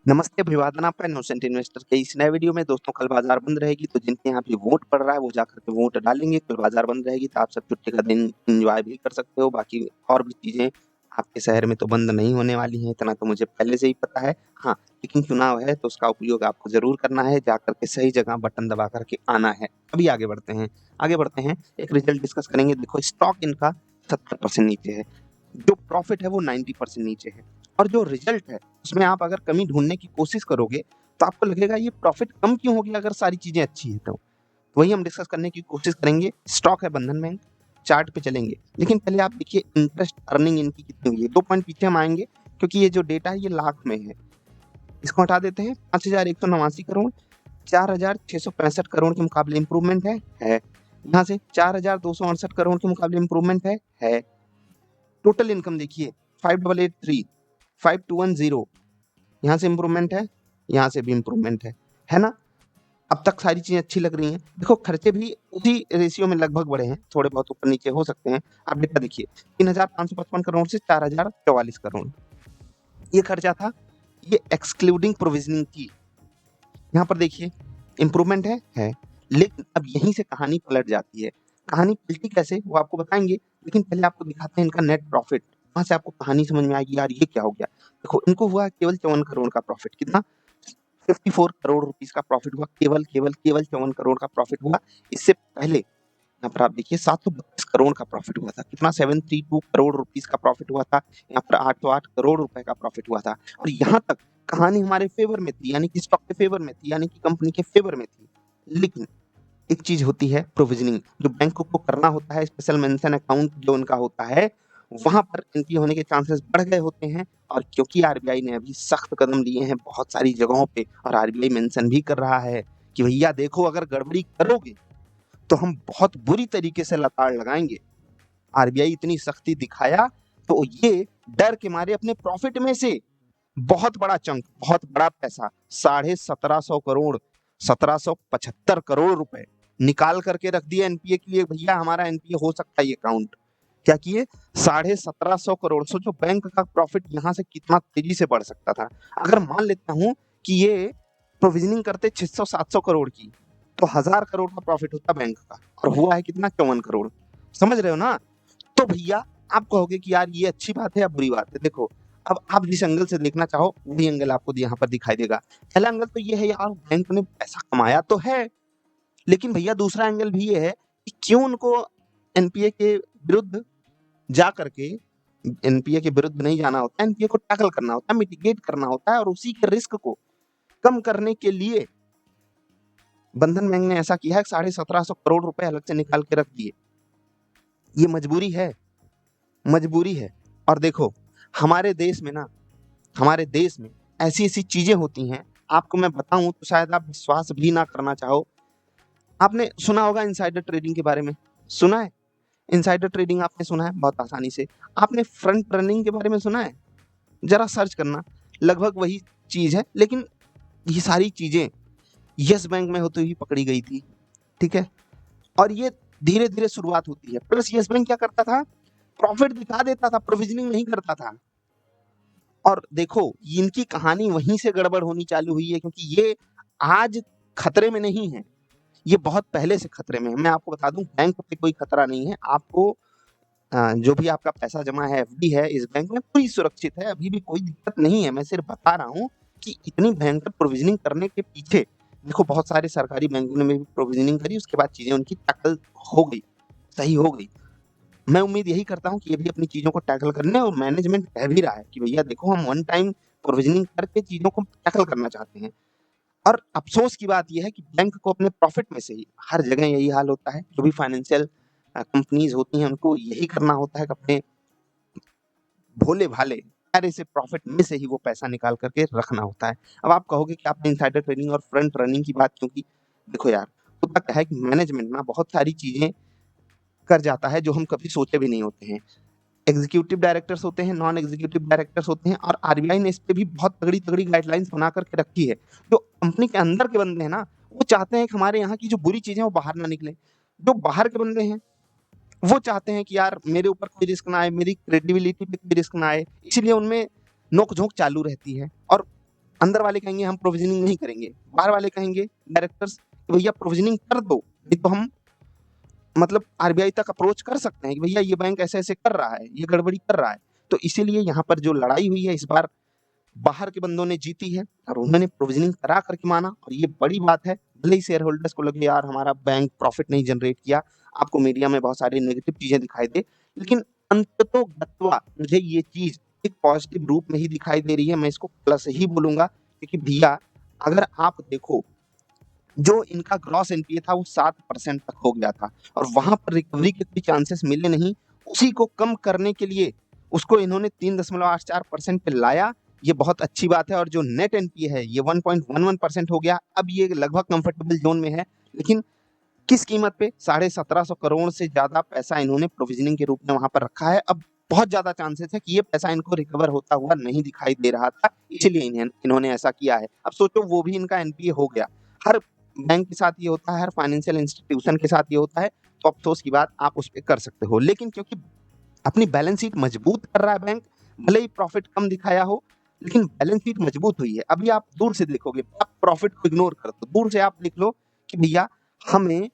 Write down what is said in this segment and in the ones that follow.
नमस्ते, अभिवादन आपका इनोसेंट इन्वेस्टर के इस नए वीडियो में। दोस्तों, कल बाजार बंद रहेगी तो जिनके यहाँ पे वोट पड़ रहा है वो जाकर के वोट डालेंगे। कल बाजार बंद रहेगी तो आप सब छुट्टी का दिन एंजॉय भी कर सकते हो। बाकी और भी चीजें आपके शहर में तो बंद नहीं होने वाली हैं, इतना तो मुझे पहले से ही पता है। हाँ, लेकिन चुनाव है तो उसका उपयोग आपको जरूर करना है, जाकर के सही जगह बटन दबा करके आना है। अभी आगे बढ़ते हैं, एक रिजल्ट डिस्कस करेंगे। देखो, स्टॉक इनका 70% नीचे है, जो प्रॉफिट है वो 90% नीचे है, और जो रिजल्ट है उसमें आप अगर कमी ढूंढने की कोशिश करोगे तो आपको लगेगा ये प्रॉफिट कम क्यों हो गया अगर सारी चीजें अच्छी है तो वही हम डिस्कस करने की कोशिश करेंगे। स्टॉक है बंधन बैंक, चार्ट पे चलेंगे, लेकिन पहले आप देखिए इंटरेस्ट अर्निंग इनकी कितनी हुई है। 2 पॉइंट पीछे हम आएंगे क्योंकि ये जो डेटा है ये लाख में है। इसको हटा देते हैं। 5,189 करोड़ 4,665 करोड़ के मुकाबले इंप्रूवमेंट है। यहाँ से 4,268 करोड़ के मुकाबले इंप्रूवमेंट है। टोटल इनकम देखिए 5,883 5,210, यहाँ से इम्प्रूवमेंट है, यहाँ से भी इम्प्रूवमेंट है ना। अब तक सारी चीजें अच्छी लग रही हैं। देखो, खर्चे भी उसी रेशियो में लगभग बढ़े हैं, थोड़े बहुत ऊपर नीचे हो सकते हैं। आप डेटा देखिए, 3,555 करोड़ से 4,044 करोड़ ये खर्चा था, ये एक्सक्लूडिंग प्रोविजनिंग की। यहाँ पर देखिए इम्प्रूवमेंट है, लेकिन अब यहीं से कहानी पलट जाती है। कहानी पलटी कैसे वो आपको बताएंगे, लेकिन पहले आपको दिखाते हैं इनका नेट प्रॉफिट। वहां से आपको कहानी समझ में आएगी, यार ये क्या हो गया। देखो, इनको हुआ केवल 54 करोड़ का प्रॉफिट। कितना? 54 करोड़ रुपीस का प्रॉफिट हुआ। केवल केवल केवल 54 करोड़ का प्रॉफिट हुआ। इससे पहले यहाँ पर आप देखिए 732 करोड़ का प्रॉफिट हुआ था। कितना? 732 करोड़ रुपीस का प्रॉफिट हुआ था। यहाँ पर 808 करोड़ रुपए का प्रॉफिट हुआ था। और यहाँ तक कहानी हमारे फेवर में थी, यानी कि स्टॉक के फेवर में थी, यानी कि कंपनी के फेवर में थी। लेकिन एक चीज होती है प्रोविजनिंग, जो बैंक को करना होता है। स्पेशल मेंशन अकाउंट जो उनका होता है, वहां पर एनपीए होने के चांसेस बढ़ गए होते हैं। और क्योंकि आरबीआई ने अभी सख्त कदम लिए हैं बहुत सारी जगहों पे, और आरबीआई मेंशन भी कर रहा है कि भैया देखो, अगर गड़बड़ी करोगे तो हम बहुत बुरी तरीके से लताड़ लगाएंगे। आरबीआई इतनी सख्ती दिखाया तो ये डर के मारे अपने प्रॉफिट में से बहुत बड़ा चंक, बहुत बड़ा पैसा, 1750 करोड़, 1775 करोड़ रुपए निकाल करके रख दिया एनपीए के लिए। भैया हमारा एनपीए हो सकता है ये काउंट। क्या किए? 1750 करोड़। सोचो बैंक का प्रॉफिट यहाँ से कितना तेजी से बढ़ सकता था। अगर मान लेता हूं कि ये प्रोविजनिंग करते 600-700 करोड़ की, तो 1,000 करोड़ का प्रॉफिट होता बैंक का, और हुआ है कितना? 54 करोड़। समझ रहे हो ना। तो भैया आप कहोगे कि यार ये अच्छी बात है या बुरी बात है। देखो, अब आप जिस एंगल से देखना चाहो वही एंगल आपको यहाँ पर दिखाई देगा। पहला एंगल तो ये है, यार बैंक ने पैसा कमाया तो है, लेकिन भैया दूसरा एंगल भी ये है कि क्यों उनको एनपीए के विरुद्ध जा करके, एनपीए के विरुद्ध नहीं जाना होता, एनपीए को टैकल करना होता है, मिटिगेट करना होता है, और उसी के रिस्क को कम करने के लिए बंधन बैंक ने ऐसा किया है। 1750 करोड़ रुपए अलग से निकाल के रख दिए। ये मजबूरी है। और देखो, हमारे देश में ना, हमारे देश में ऐसी ऐसी चीजें होती हैं, आपको मैं बताऊं तो शायद आप विश्वास भी ना करना चाहो। आपने सुना होगा इनसाइडर ट्रेडिंग के बारे में। सुना है? इनसाइडर ट्रेडिंग आपने सुना है बहुत आसानी से। आपने फ्रंट रनिंग के बारे में सुना है? जरा सर्च करना, लगभग वही चीज है। लेकिन ये सारी चीजें यस बैंक में होती हुई पकड़ी गई थी, ठीक है। और ये धीरे धीरे शुरुआत होती है। प्लस यस बैंक क्या करता था? प्रॉफिट दिखा देता था, प्रोविजनिंग नहीं करता था। और देखो, इनकी कहानी वहीं से गड़बड़ होनी चालू हुई है, क्योंकि ये आज खतरे में नहीं है, ये बहुत पहले से खतरे में है। मैं आपको बता दूं, बैंक पे कोई खतरा नहीं है। आपको जो भी आपका पैसा जमा है, एफडी है, इस बैंक में पूरी सुरक्षित है, अभी भी कोई दिक्कत नहीं है। मैं सिर्फ बता रहा हूँ कि इतनी भयंकर प्रोविजनिंग करने के पीछे, देखो बहुत सारे सरकारी बैंकों ने भी प्रोविजनिंग करी, उसके बाद चीजें उनकी टैकल हो गई, सही हो गई। मैं उम्मीद यही करता हूँ कि ये भी अपनी चीजों को टैकल करने, और मैनेजमेंट कह भी रहा है कि भैया देखो, हम वन टाइम प्रोविजनिंग करके चीजों को टैकल करना चाहते हैं। और अफसोस की बात यह है कि बैंक को अपने प्रॉफिट में से ही, हर जगह यही हाल होता है, जो भी फाइनेंशियल कंपनीज होती हैं उनको यही करना होता है कि अपने भोले भाले प्यारे से प्रॉफिट में से ही वो पैसा निकाल करके रखना होता है। अब आप कहोगे कि आपने इनसाइडर ट्रेडिंग और फ्रंट रनिंग की बात क्यों की। देखो यार, होता क्या है कि मैनेजमेंट ना बहुत सारी चीजें कर जाता है जो हम कभी सोचे भी नहीं होते हैं। एग्जीक्यूटिव डायरेक्टर्स होते हैं, नॉन एग्जीक्यूटिव डायरेक्टर्स होते हैं, और आरबीआई ने इस पे भी बहुत तगड़ी तगड़ी गाइडलाइंस बना करके रखी है। जो कंपनी के अंदर के बंदे हैं ना, वो चाहते हैं कि हमारे यहाँ की जो बुरी चीजें वो बाहर ना निकले। जो बाहर के बंदे हैं वो चाहते हैं कि यार मेरे ऊपर कोई रिस्क ना आए, मेरी क्रेडिबिलिटी पे कोई रिस्क ना आए, इसलिए उनमें नोक झोंक चालू रहती है। और अंदर वाले कहेंगे हम प्रोविजनिंग नहीं करेंगे, बाहर वाले कहेंगे डायरेक्टर्स कि भैया प्रोविजनिंग कर दो, नहीं तो हम मतलब आरबीआई तक अप्रोच कर सकते हैं कि भैया ये बैंक ऐसे-ऐसे कर रहा है, ये गड़बड़ी कर रहा है। तो इसीलिए यहाँ पर जो लड़ाई हुई है इस बार बाहर के बंदों ने जीती है और उन्होंने प्रोविजनिंग करा करके माना और ये बड़ी बात है। भले ही शेयर होल्डर्स को लगे यार हमारा बैंक प्रॉफिट नहीं जनरेट किया, आपको मीडिया में बहुत सारी नेगेटिव चीजें दिखाई दे, लेकिन अंततोगत्वा मुझे ये चीज एक पॉजिटिव रूप में ही दिखाई दे रही है। मैं इसको प्लस ही बोलूंगा क्योंकि भैया अगर आप देखो जो इनका ग्रॉस एनपीए था वो 7% तक हो गया था और वहां पर रिकवरी के कोई चांसेस मिले नहीं। उसी को कम करने के लिए उसको इन्होंने 3.84% पे लाया, ये बहुत अच्छी बात है। और जो नेट एनपीए है ये 1.11% हो गया, अब ये लगभग कंफर्टेबल जोन में है। लेकिन किस कीमत पे? 1750 करोड़ से ज्यादा पैसा इन्होंने प्रोविजनिंग के रूप में वहां पर रखा है। अब बहुत ज्यादा चांसेस है कि ये पैसा इनको रिकवर होता हुआ नहीं दिखाई दे रहा था, इसलिए इन्होंने ऐसा किया है। अब सोचो वो भी इनका एनपीए हो गया। हर बैंक के साथ ये होता है, हर फाइनेंशियल इंस्टीट्यूशन के साथ ये होता है, तो अफसोस की बात आप उस पर कर सकते हो। लेकिन क्योंकि अपनी बैलेंस शीट मजबूत कर रहा है बैंक, भले ही प्रॉफिट कम दिखाया हो लेकिन बैलेंस शीट मजबूत हुई है। अभी आप दूर से देखोगे, आप प्रॉफिट को इग्नोर कर दो, दूर से आप देख लो कि भैया हमें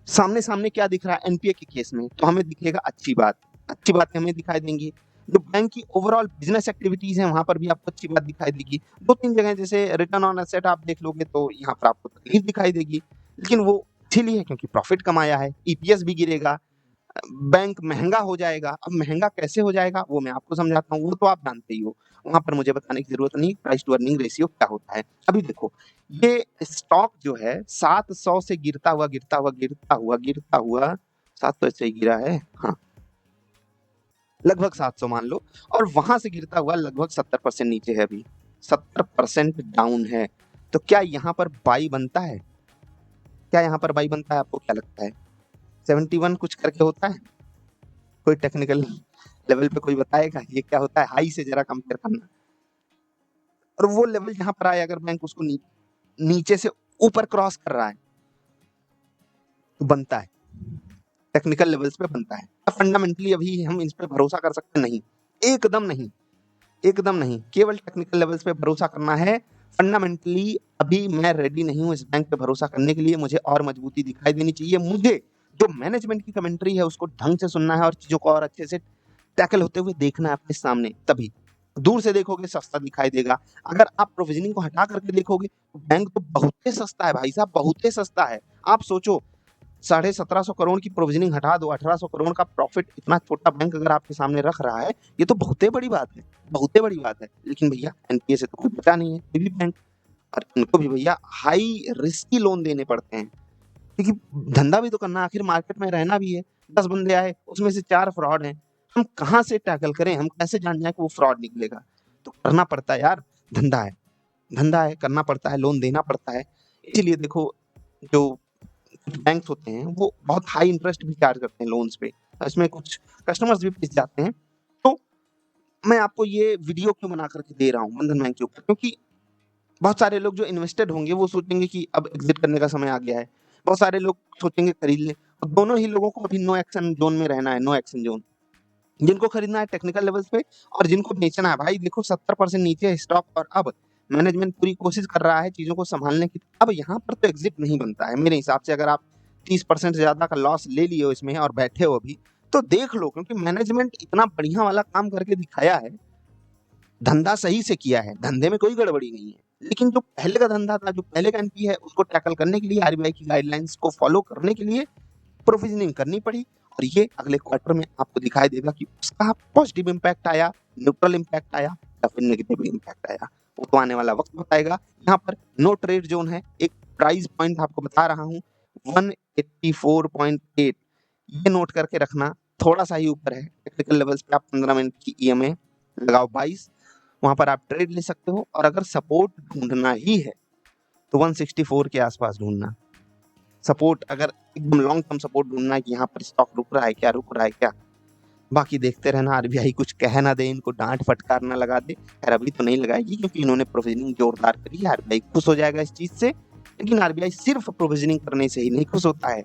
सामने सामने क्या दिख रहा है एनपीए के केस में, तो हमें दिखेगा अच्छी बात हमें दिखाई देंगी। जो बैंक की ओवरऑल बिजनेस एक्टिविटीज है वहां पर भी आपको अच्छी बात दिखाई देगी। 2-3 जगह जैसे रिटर्न ऑन एसेट आप देख लोगे तो यहाँ पर आपको तकलीफ दिखाई देगी, लेकिन वो इसीलिए क्योंकि प्रॉफिट कमाया है। ईपीएस भी गिरेगा, बैंक महंगा हो जाएगा। अब महंगा कैसे हो जाएगा वो मैं आपको समझाता हूँ, वो तो आप जानते ही हो, वहां पर मुझे बताने की जरूरत नहीं। प्राइस टू अर्निंग रेशियो क्या होता है? अभी देखो ये स्टॉक जो है 700 से गिरता हुआ 700 से ही गिरा है, हाँ लगभग 700 मान लो, और वहां से गिरता हुआ लगभग 70% नीचे है। अभी 70% डाउन है। तो क्या यहाँ पर बाई बनता है? क्या यहाँ पर बाई बनता है? आपको क्या लगता है? 71 कुछ करके होता है? कोई टेक्निकल लेवल पे कोई बताएगा ये क्या होता है? हाई से जरा कंपेयर करना। और वो लेवल जहां पर आए अगर बैंक उसको नीचे से ऊपर क्रॉस कर रहा है तो बनता है, टेक्निकल लेवल्स पे बनता है। फंडामेंटली अभी हम इस पे भरोसा कर सकते नहीं, एकदम नहीं, एकदम नहीं। केवल टेक्निकल लेवल्स पे भरोसा करना है। फंडामेंटली अभी मैं रेडी नहीं हूँ इस बैंक पे भरोसा करने के लिए। मुझे और मजबूती दिखाई देनी चाहिए। मुझे जो मैनेजमेंट की कमेंट्री है उसको ढंग से सुनना है और चीजों को और अच्छे से टैकल होते हुए देखना है अपने सामने। तभी दूर से देखोगे सस्ता दिखाई देगा, अगर आप प्रोविजनिंग को हटा करके देखोगे तो बैंक तो बहुत ही सस्ता है भाई साहब, बहुत ही सस्ता है। आप सोचो 1750 करोड़ की प्रोविजनिंग हटा दो, 1800 करोड़ का प्रॉफिट इतना छोटा बैंक अगर आपके सामने रख रहा है, ये तो बहुत ही बड़ी बात है, बहुत ही बड़ी बात है। लेकिन भैया एनपीए से तो कोई बचा नहीं है, ये भी बैंक, और इनको भी भैया हाई रिस्की लोन देने पड़ते हैं क्योंकि धंधा भी तो करना, आखिर मार्केट में रहना भी है। 10 बंदे आए उसमें से 4 फ्रॉड हैं, हम कहाँ से टैकल करें? हम कैसे जान जाए कि वो फ्रॉड निकलेगा? तो करना पड़ता है यार, धंधा है करना पड़ता है, लोन देना पड़ता है। इसीलिए देखो जो कुछ बैंक्स होते हैं वो बहुत हाई इंटरेस्ट भी चार्ज करते हैं लोन्स पे, इसमें कुछ कस्टमर्स भी पिस जाते हैं। तो मैं आपको ये वीडियो क्यों बना करके दे रहा हूँ बंधन बैंक के ऊपर, क्योंकि बहुत सारे लोग जो इन्वेस्टेड होंगे वो सोचेंगे कि अब एग्जिट करने का समय आ गया है, बहुत सारे लोग सोचेंगे खरीद लें, और दोनों ही लोगों को अभी नो एक्शन जोन में रहना है, नो एक्शन जोन। जिनको खरीदना है टेक्निकल लेवल्स पे और जिनको बेचना है, भाई देखो 70% नीचे है स्टॉक और अब मैनेजमेंट पूरी कोशिश कर रहा है चीजों को संभालने की। अब यहाँ पर तो एग्जिट नहीं बनता है मेरे हिसाब से। अगर आप 30% से ज्यादा का लॉस ले लिए हो इसमें और बैठे हो अभी, तो देख लो, क्योंकि मैनेजमेंट इतना बढ़िया वाला काम करके दिखाया है, धंधा सही से किया है, धंधे में कोई गड़बड़ी नहीं है। लेकिन जो पहले का धंधा था, जो पहले का एनपी है, उसको टैकल करने के लिए आरबीआई की गाइडलाइंस को फॉलो करने के लिए प्रोविजनिंग करनी पड़ी, और ये अगले क्वार्टर में आपको दिखाई देगा कि उसका पॉजिटिव इम्पैक्ट आया, न्यूट्रल इम्पैक्ट आया या फिर नेगेटिव इम्पैक्ट आया। वो तो आने वाला वक्त बताएगा। यहाँ पर नो ट्रेड जोन है, एक प्राइस पॉइंट आपको बता रहा हूँ 184.8, ये नोट करके रखना, थोड़ा सा ही ऊपर है। टेक्निकल लेवल्स पे आप 15 मिनट की ईएमए लगाओ 22, वहां पर आप ट्रेड ले सकते हो। और अगर सपोर्ट ढूंढना ही है तो 164 के आसपास ढूंढना सपोर्ट, अगर एकदम लॉन्ग टर्म सपोर्ट ढूंढना है कि यहाँ पर स्टॉक रुक रहा है क्या। बाकी देखते रहना, आरबीआई कुछ कह ना दे, इनको डांट फटकार ना लगा दे। खैर अभी तो नहीं लगाएगी क्योंकि इन्होंने प्रोविजनिंग जोरदार करी है, आरबीआई खुश हो जाएगा इस चीज से। लेकिन आरबीआई सिर्फ प्रोविजनिंग करने से ही नहीं खुश होता है,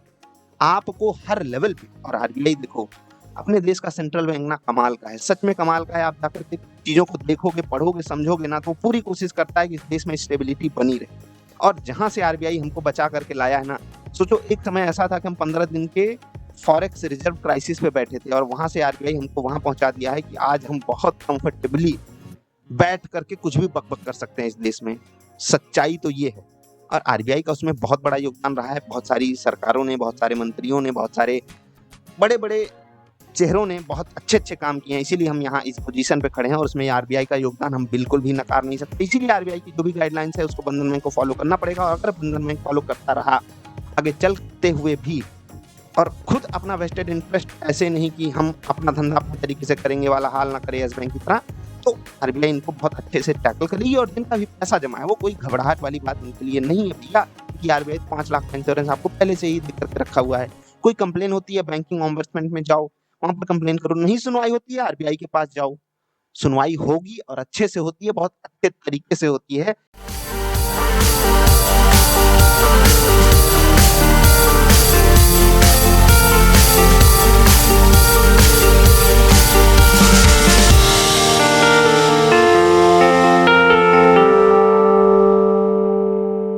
आपको हर लेवल पे, और आरबीआई देखो अपने देश का सेंट्रल बैंक ना कमाल का है, सच में कमाल का है। आप जाकर के चीज़ों को देखोगे, पढ़ोगे, समझोगे ना तो पूरी कोशिश करता है कि इस देश में स्टेबिलिटी बनी रहे। और जहाँ से आरबीआई हमको बचा करके लाया है ना, सोचो एक समय ऐसा था कि हम 15 दिन के फॉरेक्स रिजर्व क्राइसिस पे बैठे थे और वहाँ से आरबीआई हमको वहाँ पहुँचा दिया है कि आज हम बहुत कंफर्टेबली बैठ करके कुछ भी बक-बक कर सकते हैं इस देश में। सच्चाई तो ये है और आरबीआई का उसमें बहुत बड़ा योगदान रहा है। बहुत सारी सरकारों ने, बहुत सारे मंत्रियों ने, बहुत सारे बड़े-बड़े चेहरों ने बहुत अच्छे-अच्छे काम किए हैं, इसीलिए हम यहाँ इस पोजीशन पे खड़े हैं और उसमें आरबीआई का योगदान हम बिल्कुल भी नकार नहीं सकते। इसीलिए आरबीआई की जो भी गाइडलाइंस है उसको बंधन बैंक को फॉलो करना पड़ेगा और अगर बंधन बैंक फॉलो करता रहा आगे चलते हुए भी और खुद अपना वेस्टेड इंटरेस्ट ऐसे नहीं कि हम अपना धंधा अपने तरीके से करेंगे वाला हाल ना करे यस बैंक की तरह, तो आरबीआई इनको बहुत अच्छे से टैकल करेगी और जिनका भी पैसा जमा है वो कोई घबराहट वाली बात उनके लिए नहीं है भैया कि आरबीआई 5 लाख का इंश्योरेंस आपको पहले से ही दे करके रखा हुआ है। कोई कंप्लेन होती है बैंकिंग ओम्बड्समैन में जाओ, वहाँ पर कंप्लेन करो, नहीं सुनवाई होती है आरबीआई के पास जाओ, सुनवाई होगी और अच्छे से होती है, बहुत अच्छे तरीके से होती है।